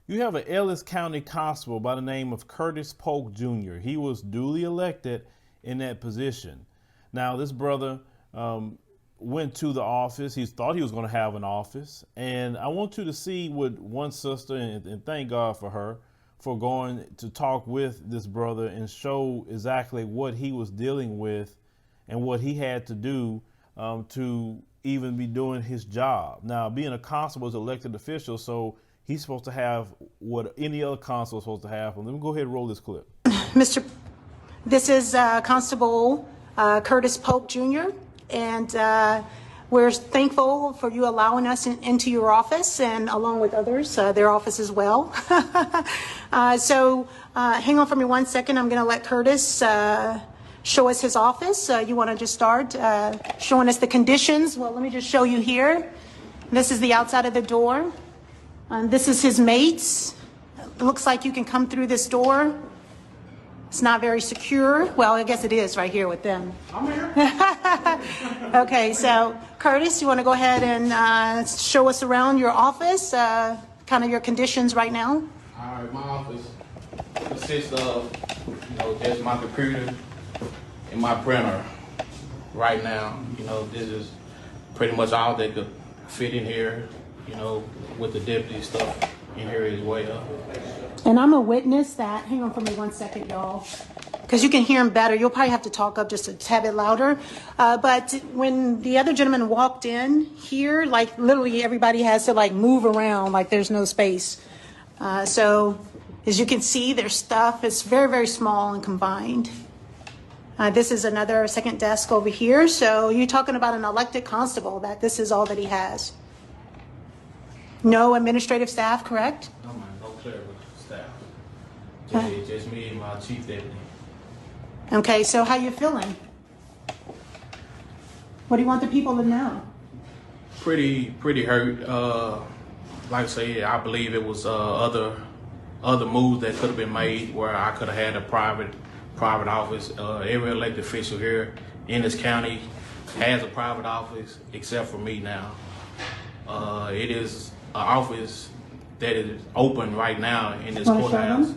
You have an Ellis County Constable by the name of Curtis Polk Jr. He was duly elected in that position. Now, this brother went to the office. He thought he was going to have an office. And I want you to see what one sister, and thank God for her, for going to talk with this brother and show exactly what he was dealing with and what he had to do to even be doing his job. Now, being a constable is an elected official, so he's supposed to have what any other constable is supposed to have. Let me go ahead and roll this clip. This is Constable Curtis Polk Jr., and we're thankful for you allowing us into your office, and along with others, their office as well. So hang on for me 1 second. I'm going to let Curtis show us his office. You want to just start showing us the conditions? Well, let me just show you here. This is the outside of the door. This is his mates. It looks like you can come through this door. It's not very secure. Well, I guess it is right here with them. I'm here. Okay, so Curtis, you want to go ahead and show us around your office, kind of your conditions right now? All right, my office consists of, just my computer and my printer. Right now, this is pretty much all that could fit in here, with the deputy stuff in here as well. And I'm a witness that, hang on for me 1 second, y'all, because you can hear him better. You'll probably have to talk up just a tad bit louder. But when the other gentleman walked in here, like literally everybody has to like move around, like there's no space. So as you can see, their stuff is very, very small and combined. This is another second desk over here. So you're talking about an elected constable, that this is all that he has. No administrative staff, correct? No, man, no clerical staff. Just me and my chief deputy. Okay, so how you feeling? What do you want the people to know? Pretty hurt. Like I say, I believe it was other moves that could have been made where I could have had a private office. Every elected official here in this county has a private office except for me now. It is an office that is open right now in this courthouse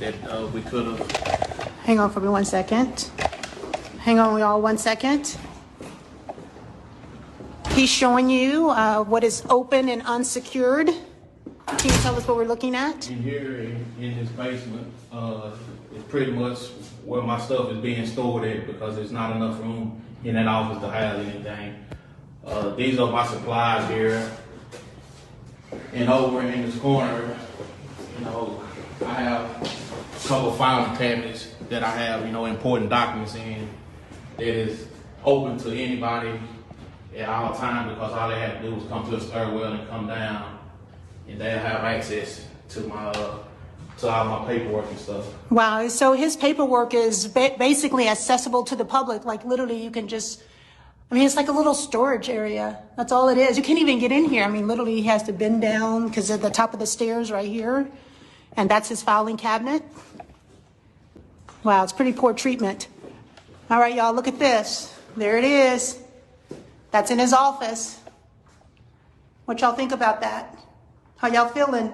that we could have. Hang on for me 1 second. Hang on, y'all, 1 second. He's showing you what is open and unsecured. Can you tell us what we're looking at? In here, in this basement, is pretty much where my stuff is being stored at because there's not enough room in that office to house anything. These are my supplies here. And over in this corner, I have a couple filing cabinets that I have, important documents in that is open to anybody at all times because all they have to do is come to a stairwell and come down and they'll have access to my to all my paperwork and stuff. Wow, so his paperwork is basically accessible to the public. Like literally you can just, it's like a little storage area. That's all it is. You can't even get in here. Literally he has to bend down because at the top of the stairs right here. And that's his filing cabinet. Wow, it's pretty poor treatment. All right, y'all, look at this. There it is. That's in his office. What y'all think about that? How y'all feeling?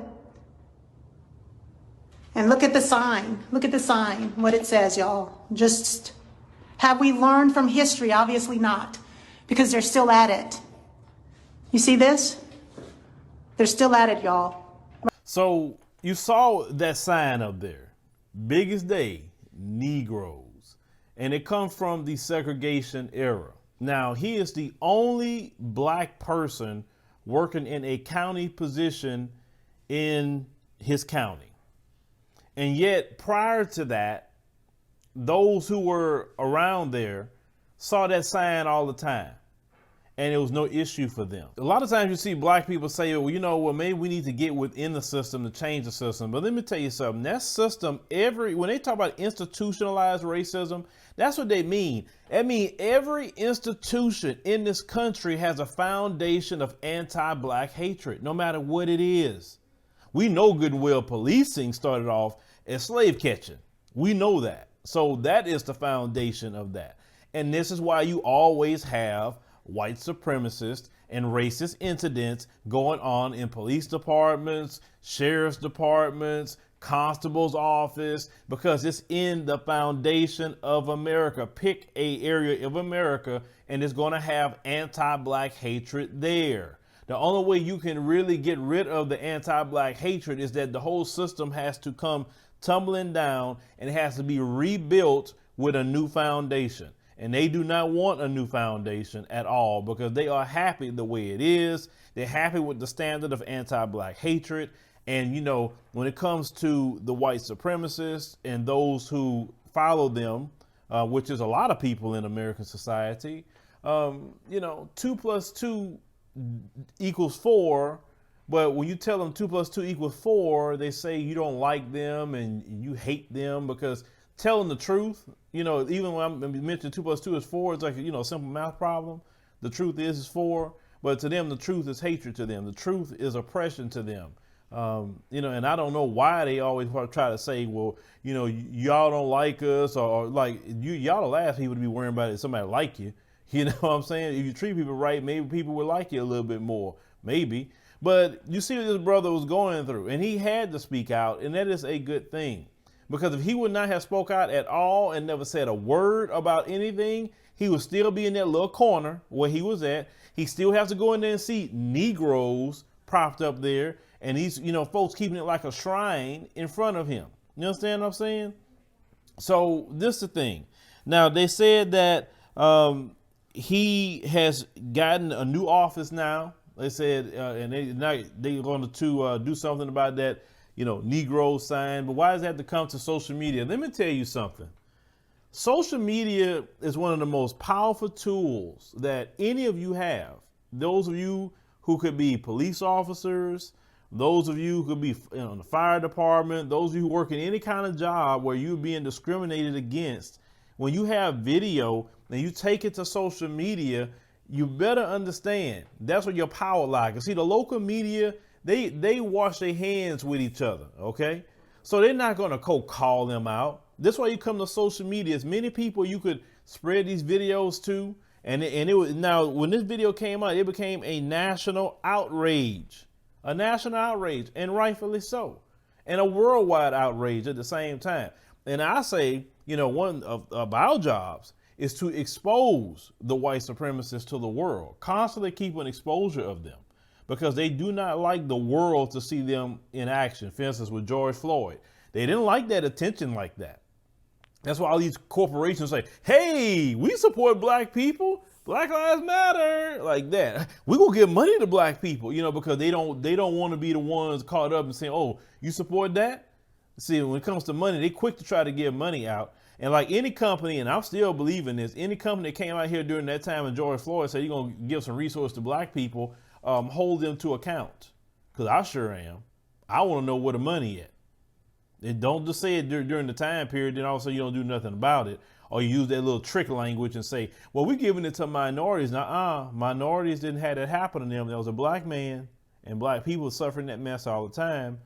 And look at the sign. Look at the sign, what it says, y'all. Just, have we learned from history? Obviously not, because they're still at it. You see this? They're still at it, y'all. So you saw that sign up there, biggest day, Negroes. And it comes from the segregation era. Now, he is the only black person working in a county position in his county. And yet prior to that, those who were around there saw that sign all the time. And it was no issue for them. A lot of times you see black people say, well, maybe we need to get within the system to change the system. But let me tell you something, that system, when they talk about institutionalized racism, that's what they mean. That means every institution in this country has a foundation of anti-black hatred, no matter what it is. We know good and well policing started off as slave catching. We know that. So that is the foundation of that. And this is why you always have white supremacist and racist incidents going on in police departments, sheriff's departments, constable's office, because it's in the foundation of America. Pick a area of America and it's going to have anti-black hatred there. The only way you can really get rid of the anti-black hatred is that the whole system has to come tumbling down and it has to be rebuilt with a new foundation. And they do not want a new foundation at all because they are happy the way it is. They're happy with the standard of anti-black hatred. And, you know, when it comes to the white supremacists and those who follow them, which is a lot of people in American society, you know, 2 + 2 = 4. But when you tell them 2 + 2 = 4, they say you don't like them and you hate them because telling the truth, you know, even when I mentioned 2 + 2 = 4, it's like, you know, a simple math problem. The truth is 4, but to them, the truth is hatred to them. The truth is oppression to them. You know, and I don't know why they always try to say, well, you know, y'all don't like us, or like y'all the last people to be worrying about it. Somebody like you, you know what I'm saying? If you treat people right, maybe people would like you a little bit more, maybe. But you see what this brother was going through, and he had to speak out, and that is a good thing. Because if he would not have spoke out at all and never said a word about anything, he would still be in that little corner where he was at. He still has to go in there and see Negroes propped up there, and these, you know, folks keeping it like a shrine in front of him. You understand what I'm saying? So this is the thing. Now, they said that he has gotten a new office now. They said, and they're going to do something about that, you know, Negro sign. But why does that have to come to social media? Let me tell you something. Social media is one of the most powerful tools that any of you have. Those of you who could be police officers, those of you who could be in the fire department, those of you who work in any kind of job where you're being discriminated against. When you have video and you take it to social media, you better understand that's where your power lies. You see, the local media, they wash their hands with each other, okay? So they're not going to call them out. That's why you come to social media. As many people you could spread these videos to, and it was, now when this video came out, it became a national outrage, and rightfully so, and a worldwide outrage at the same time. And I say, you know, one of our jobs is to expose the white supremacists to the world, constantly keep an exposure of them, because they do not like the world to see them in action. For instance, with George Floyd, they didn't like that attention like that. That's why all these corporations say, hey, we support black people, Black Lives Matter, like that. We gonna give money to black people, you know, because they don't want to be the ones caught up and saying, oh, you support that? See, when it comes to money, they quick to try to give money out. And like any company, and I'm still believing this, any company that came out here during that time and George Floyd said, you're going to give some resources to black people, hold them to account. Because I sure am. I want to know where the money at. And don't just say it during the time period, then also you don't do nothing about it. Or you use that little trick language and say, well, we're giving it to minorities. Now, minorities didn't have that happen to them. There was a black man and black people suffering that mess all the time.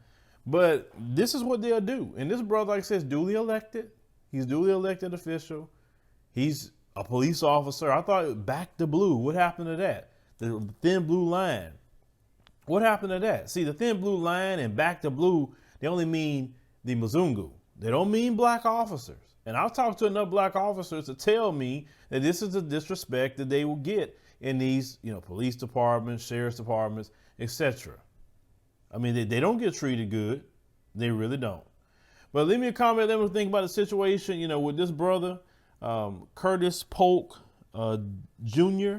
But this is what they'll do. And this brother, like I said, is duly elected. He's duly elected official. He's a police officer. I thought back to blue. What happened to that? The thin blue line. What happened to that? See, the thin blue line and back to blue, they only mean the Mzungu. They don't mean black officers. And I've talked to enough black officers to tell me that this is the disrespect that they will get in these, you know, police departments, sheriff's departments, etc. I mean, they don't get treated good. They really don't. But leave me a comment. Let me think about the situation, you know, with this brother, Curtis Polk Jr.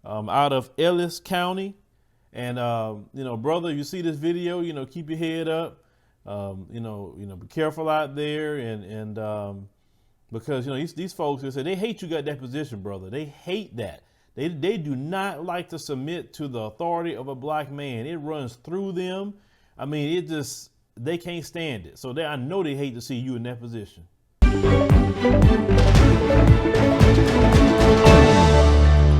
Out of Ellis County. And, you know, brother, you see this video, you know, keep your head up. You know, be careful out there. And because, you know, these folks, they say they hate you got that position, brother. They hate that. They do not like to submit to the authority of a black man. It runs through them. I mean, they can't stand it. So I know they hate to see you in that position.